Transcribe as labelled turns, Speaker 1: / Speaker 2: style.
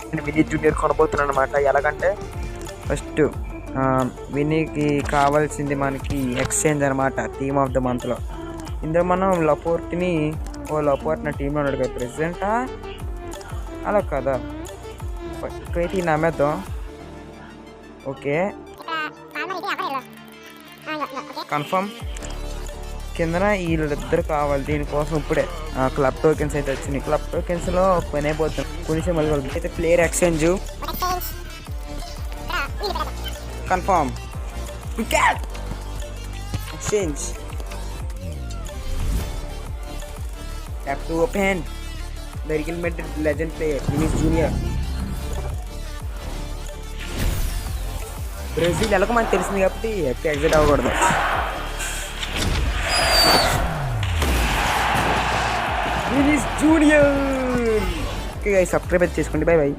Speaker 1: నేను వినీ జూనియర్ కొనబోతున్నాను అనమాట. ఎలాగంటే ఫస్ట్ వినీకి కావాల్సింది మనకి ఎక్స్చేంజ్ అనమాట టీమ్ ఆఫ్ ద మంత్లో. ఇందులో మనం లపోర్ట్ని నా టీంలో ఉన్నాడు కదా ప్రెసిడెంటా, అలా కదా ఇక్కడైతే ఈ నమ్మేద్దాం. Okay confirm. కిందన వీళ్ళిద్దరు కావాలి దీనికోసం. ఇప్పుడే క్లబ్ టోకెన్స్ అయితే వచ్చినాయి. క్లబ్ టోకెన్స్లో పని అయిపోతుంది కొంచెం. మళ్ళీ అయితే player exchange confirm. Exchange tap to open the real Madrid legend player Vini's junior. Brazil ఎలాగో మనకు తెలిసింది కాబట్టి ఎగ్జిట్ అవ్వకూడదు. వినీస్ జూనియర్. ఓకే సబ్స్క్రైబ్ చేసుకోండి. By by.